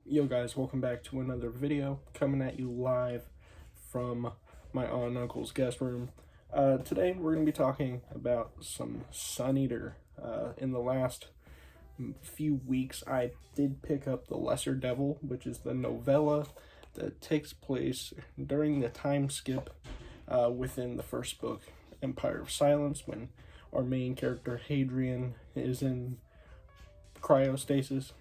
Yo guys, welcome back to another video, coming at you live from my aunt and uncle's guest room. Today we're going to be talking about some Sun Eater. In the last few weeks I did pick up The Lesser Devil, which is the novella that takes place during the time skip within the first book, Empire of Silence, when our main character Hadrian is in cryostasis.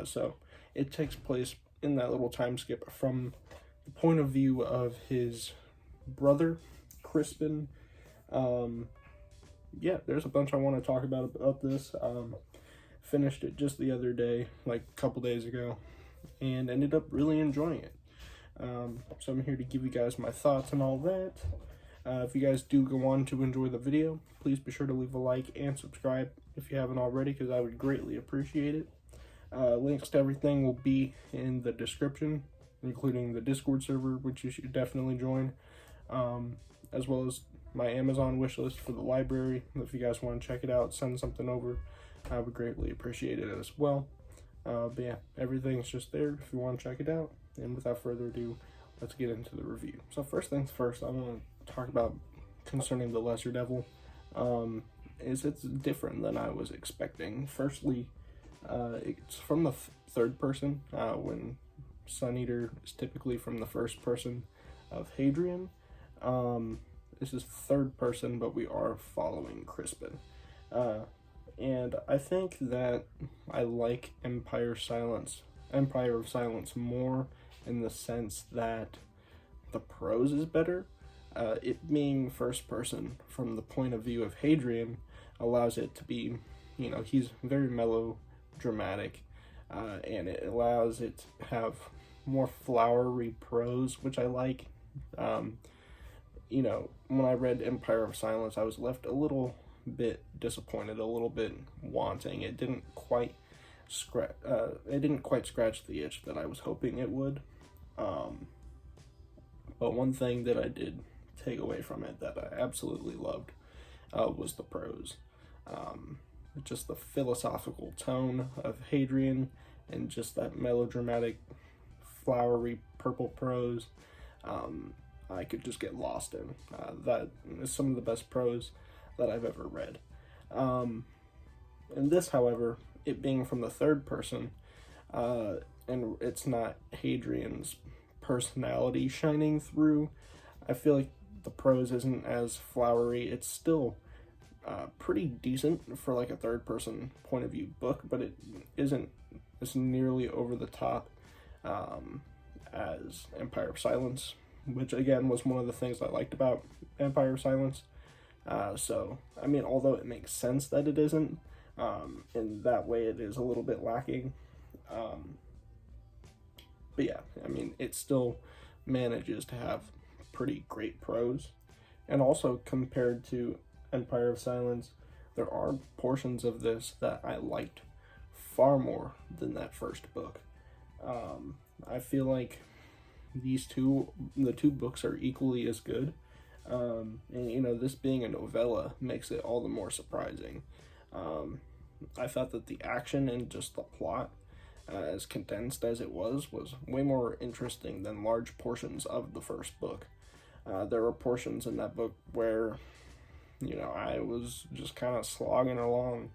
So it takes place in that little time skip from the point of view of his brother, Crispin. Yeah, there's a bunch I want to talk about this. Finished it just the other day, like a couple days ago, and ended up really enjoying it. So I'm here to give you guys my thoughts and all that. If you guys do go on to enjoy the video, please be sure to leave a like and subscribe if you haven't already, because I would greatly appreciate it. Links to everything will be in the description, including the Discord server, which you should definitely join, as well as my Amazon wish list for the library. If you guys want to check it out, send something over, I would greatly appreciate it as well. But yeah, everything's just there if you want to check it out. And without further ado, let's get into the review. So first things first, I want to talk about concerning The Lesser Devil. It's different than I was expecting. Firstly, it's from the third person, when Sun Eater is typically from the first person of Hadrian. This is third person, but we are following Crispin. And I think that I like Empire of Silence more in the sense that the prose is better. It being first person from the point of view of Hadrian allows it to be, he's very melodramatic, and it allows it to have more flowery prose, which I like. When I read Empire of Silence, I was left a little bit disappointed, a little bit wanting. It didn't quite scratch the itch that I was hoping it would. But one thing that I did take away from it that I absolutely loved was the prose. Just the philosophical tone of Hadrian and just that melodramatic, flowery purple prose. I could just get lost in. That is some of the best prose that I've ever read. And this, however, it being from the third person, and it's not Hadrian's personality shining through, I feel like the prose isn't as flowery. It's still pretty decent for like a third person point of view book, but it isn't as nearly over the top as Empire of Silence, which again was one of the things I liked about Empire of Silence. So I mean, although it makes sense that it isn't, in that way it is a little bit lacking. But yeah, I mean, it still manages to have pretty great prose. And also, compared to Empire of Silence, there are portions of this that I liked far more than that first book. I feel like the two books are equally as good. And this being a novella makes it all the more surprising. I thought that the action and just the plot, as condensed as it was way more interesting than large portions of the first book. There were portions in that book where, I was just kind of slogging along.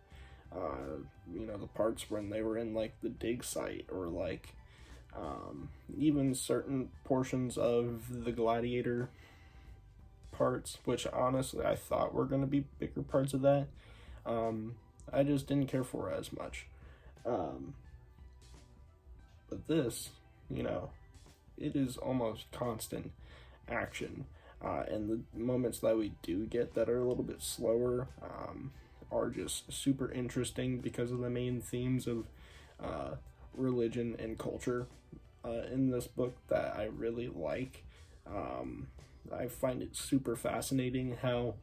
The parts when they were in like the dig site, or like even certain portions of the gladiator parts, which honestly I thought were going to be bigger parts of that. I just didn't care for as much. But this, it is almost constant action. And the moments that we do get that are a little bit slower are just super interesting because of the main themes of religion and culture in this book that I really like. I find it super fascinating how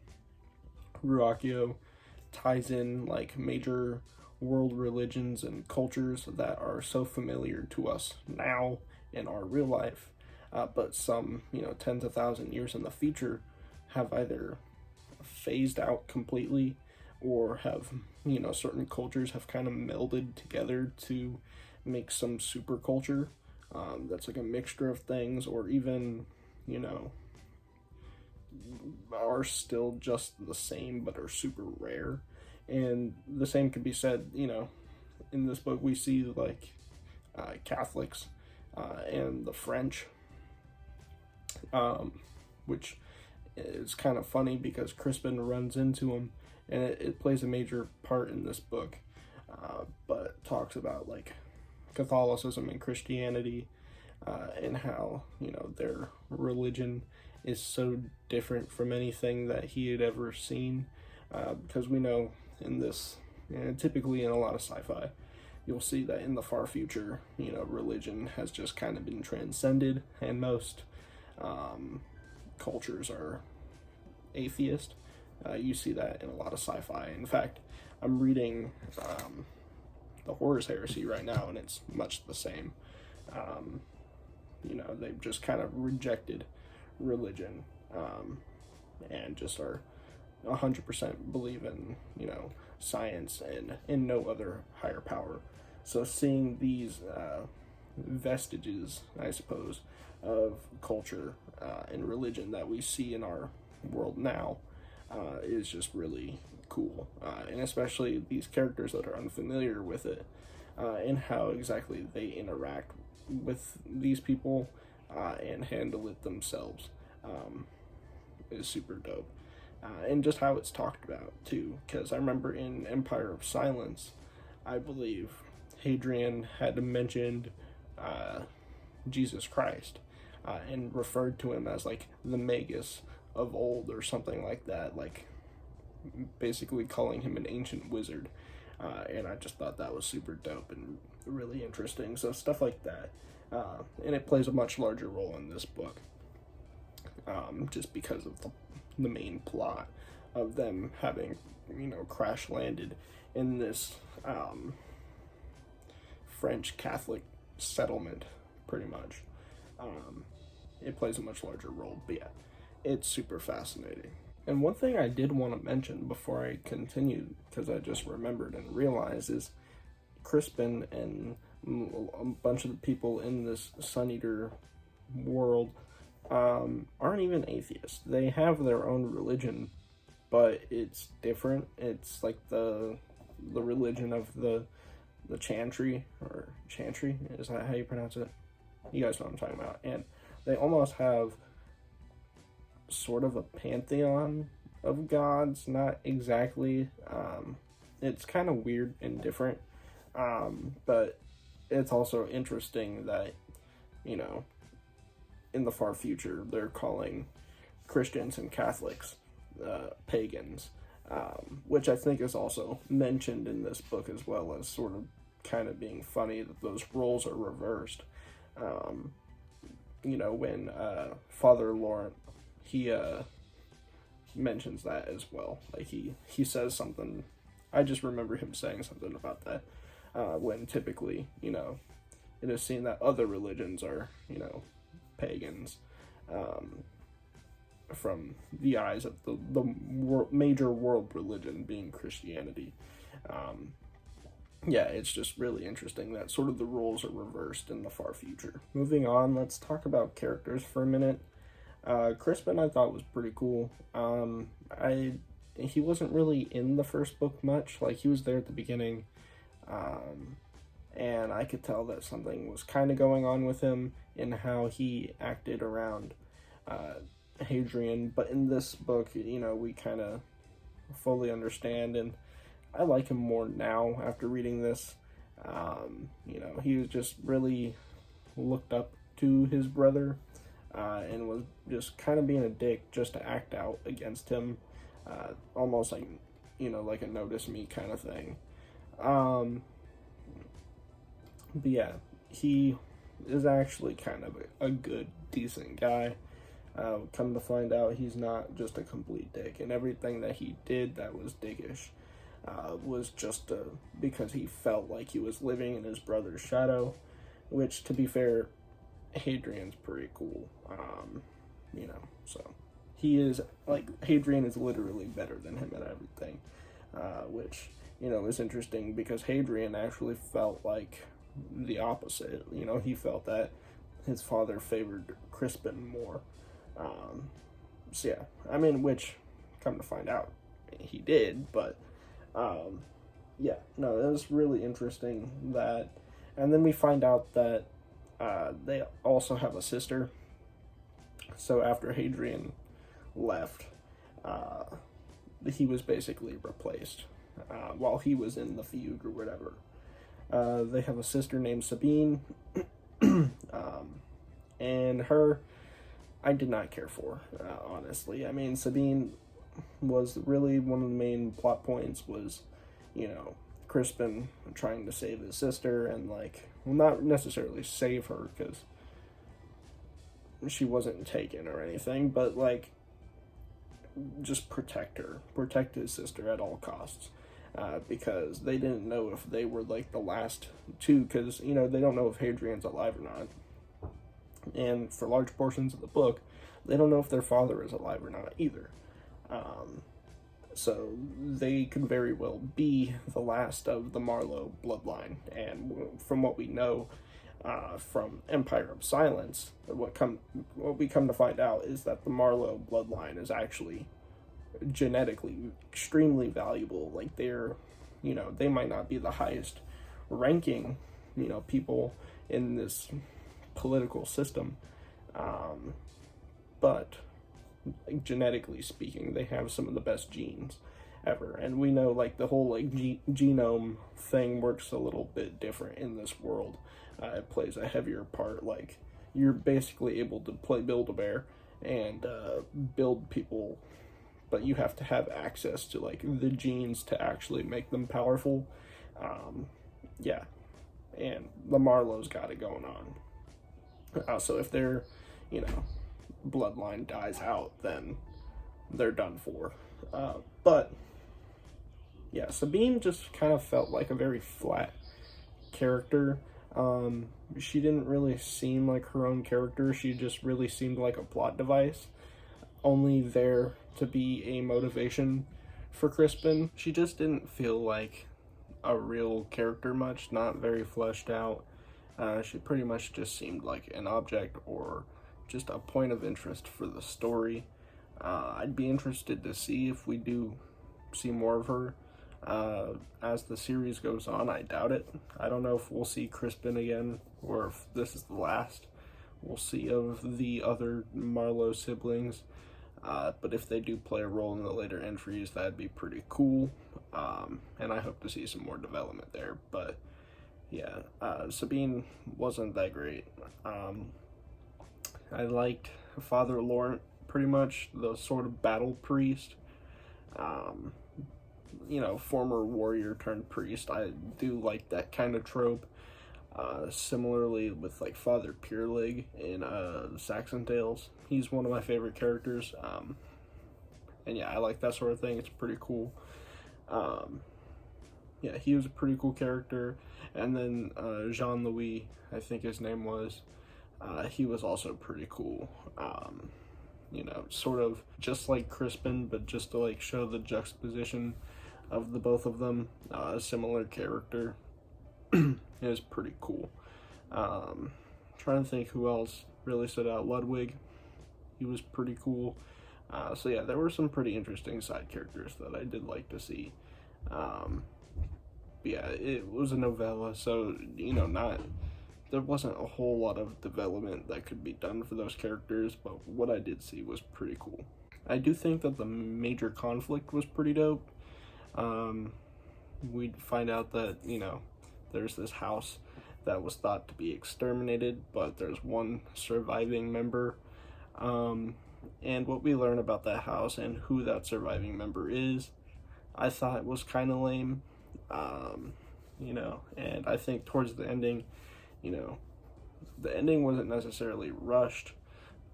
Ruakio ties in like major world religions and cultures that are so familiar to us now in our real life, but some, tens of thousand years in the future have either phased out completely or have, certain cultures have kind of melded together to make some super culture that's like a mixture of things, or even, you know, are still just the same but are super rare. And the same could be said, you know, in this book we see like Catholics and the French, which is kind of funny because Crispin runs into them, and it plays a major part in this book, but talks about like Catholicism and Christianity, and how, you know, their religion is so different from anything that he had ever seen, because we know in this, and typically in a lot of sci-fi, you'll see that in the far future, you know, religion has just kind of been transcended, and most cultures are atheist. You see that in a lot of sci-fi. In fact, I'm reading the Horus Heresy right now, and it's much the same. You know, they've just kind of rejected religion, and just are 100% believe in, you know, science and in no other higher power. So seeing these vestiges, I suppose, of culture and religion that we see in our world now is just really cool, and especially these characters that are unfamiliar with it, and how exactly they interact with these people and handle it themselves, is super dope. And just how it's talked about too, because I remember in Empire of Silence, I believe Hadrian had mentioned Jesus Christ, and referred to him as like the Magus of old or something like that, like basically calling him an ancient wizard, and I just thought that was super dope and really interesting. So stuff like that, and it plays a much larger role in this book, just because of the main plot of them having, you know, crash landed in this French Catholic settlement, pretty much. It plays a much larger role, but yeah, it's super fascinating. And one thing I did want to mention before I continue, because I just remembered and realized, is Crispin and a bunch of the people in this Sun Eater world aren't even atheists. They have their own religion, but it's different. It's like the religion of the Chantry, or Chantry, is that how you pronounce it? You guys know what I'm talking about. And they almost have sort of a pantheon of gods, not exactly. It's kind of weird and different, but it's also interesting that, you know, in the far future, they're calling Christians and Catholics pagans, which I think is also mentioned in this book, as well as sort of kind of being funny that those roles are reversed. You know, when Father Laurent, he mentions that as well. Like he says something, I just remember him saying something about that, when typically, you know, it is seen that other religions are, you know, pagans, from the eyes of the major world religion being Christianity. Yeah, it's just really interesting that sort of the roles are reversed in the far future. Moving on, let's talk about characters for a minute. Crispin I thought was pretty cool. He wasn't really in the first book much. Like, he was there at the beginning, and I could tell that something was kind of going on with him in how he acted around Hadrian. But in this book, you know, we kind of fully understand, and I like him more now after reading this. You know, he was just really looked up to his brother, and was just kind of being a dick just to act out against him, almost like, you know, like a notice me kind of thing. But yeah, he is actually kind of a good, decent guy. Come to find out, he's not just a complete dick, and everything that he did that was dickish was just because he felt like he was living in his brother's shadow, which, to be fair, Hadrian's pretty cool. You know, so he is, like, Hadrian is literally better than him at everything, which, you know, is interesting because Hadrian actually felt like the opposite. You know, he felt that his father favored Crispin more. So yeah, I mean, which, come to find out, he did, but yeah, no, it was really interesting that, and then we find out that they also have a sister. So after Hadrian left, he was basically replaced while he was in the feud or whatever. They have a sister named Sabine, and her, I did not care for, honestly. I mean, Sabine was really one of the main plot points was, you know, Crispin trying to save his sister and, like, well, not necessarily save her because she wasn't taken or anything, but, like, just protect her, protect his sister at all costs. Because they didn't know if they were, like, the last two, because, you know, they don't know if Hadrian's alive or not. And for large portions of the book, they don't know if their father is alive or not either. So they could very well be the last of the Marlowe bloodline. And from what we know from Empire of Silence, what we come to find out is that the Marlowe bloodline is actually genetically extremely valuable. Like, they're, you know, they might not be the highest ranking, you know, people in this political system, but genetically speaking, they have some of the best genes ever. And we know, like, the whole, like, genome thing works a little bit different in this world. It plays a heavier part. Like, you're basically able to play Build-A-Bear and build people, but you have to have access to, like, the genes to actually make them powerful. Yeah, and the Marlowe's got it going on. So if their, you know, bloodline dies out, then they're done for. But yeah, Sabine just kind of felt like a very flat character. She didn't really seem like her own character. She just really seemed like a plot device, only there to be a motivation for Crispin. She just didn't feel like a real character much, not very fleshed out. She pretty much just seemed like an object or just a point of interest for the story. I'd be interested to see if we do see more of her as the series goes on. I doubt it. I don't know if we'll see Crispin again or if this is the last we'll see of the other Marlowe siblings. But if they do play a role in the later entries, that'd be pretty cool. And I hope to see some more development there. But yeah, Sabine wasn't that great. I liked Father Laurent pretty much, the sort of battle priest. You know, former warrior turned priest. I do like that kind of trope. Similarly with, like, Father Peerlig in Saxon Tales. He's one of my favorite characters. And yeah, I like that sort of thing. It's pretty cool. Yeah, he was a pretty cool character. And then Jean-Louis, I think his name was, he was also pretty cool. You know, sort of just like Crispin, but just to, like, show the juxtaposition of the both of them. A similar character. It was pretty cool. Trying to think who else really stood out. Ludwig, he was pretty cool. So yeah, there were some pretty interesting side characters that I did like to see. But yeah, it was a novella, so, you know, there wasn't a whole lot of development that could be done for those characters, but what I did see was pretty cool. I do think that the major conflict was pretty dope. We'd find out that, you know, there's this house that was thought to be exterminated, but there's one surviving member. And what we learn about that house and who that surviving member is, I thought was kind of lame. You know, and I think towards the ending, you know, the ending wasn't necessarily rushed,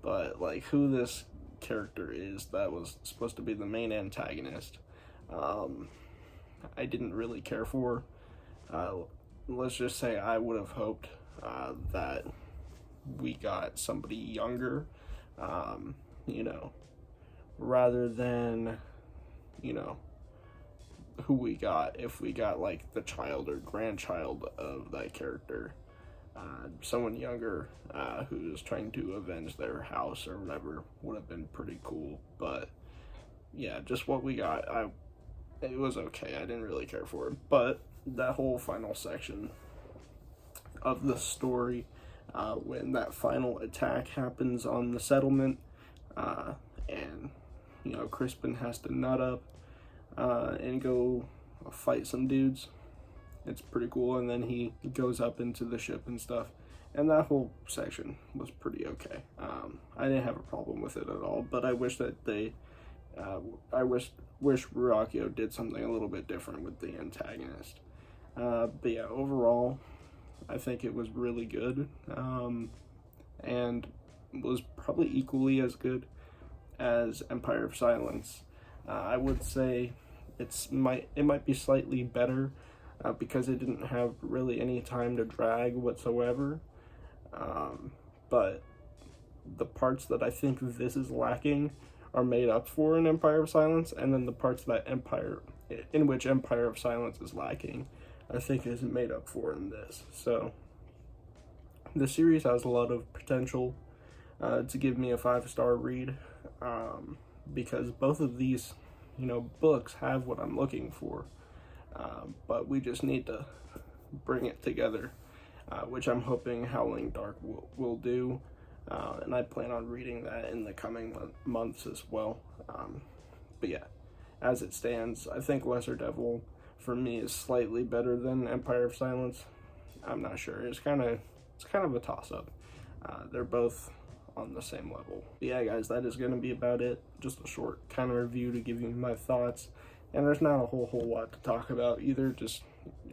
but, like, who this character is that was supposed to be the main antagonist, I didn't really care for. Let's just say I would have hoped that we got somebody younger, you know, rather than, you know, who we got, if we got like the child or grandchild of that character, someone younger who's trying to avenge their house or whatever, would have been pretty cool. But yeah, just what we got, it was okay. I didn't really care for it, but that whole final section of the story, when that final attack happens on the settlement, and you know, Crispin has to nut up and go fight some dudes. It's pretty cool, and then he goes up into the ship and stuff, and that whole section was pretty okay. I didn't have a problem with it at all, but I wish that I wish Ruakio did something a little bit different with the antagonist. But yeah, overall, I think it was really good, and was probably equally as good as Empire of Silence. I would say it might be slightly better because it didn't have really any time to drag whatsoever. But the parts that I think this is lacking are made up for in Empire of Silence, and then the parts that in which Empire of Silence is lacking, I think is made up for in this. So the series has a lot of potential to give me a 5-star read, because both of these, you know, books have what I'm looking for, but we just need to bring it together, which I'm hoping Howling Dark will do, and I plan on reading that in the coming months as well. But yeah, as it stands, I think Lesser Devil for me is slightly better than Empire of Silence. I'm not sure. It's kind of a toss-up. They're both on the same level. But yeah, guys, that is going to be about it. Just a short kind of review to give you my thoughts. And there's not a whole lot to talk about either. Just,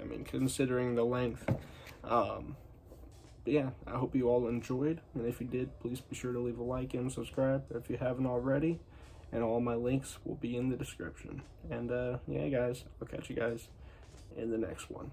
I mean, considering the length. But yeah, I hope you all enjoyed. And if you did, please be sure to leave a like and subscribe if you haven't already. And all my links will be in the description. And yeah, guys, I'll catch you guys in the next one.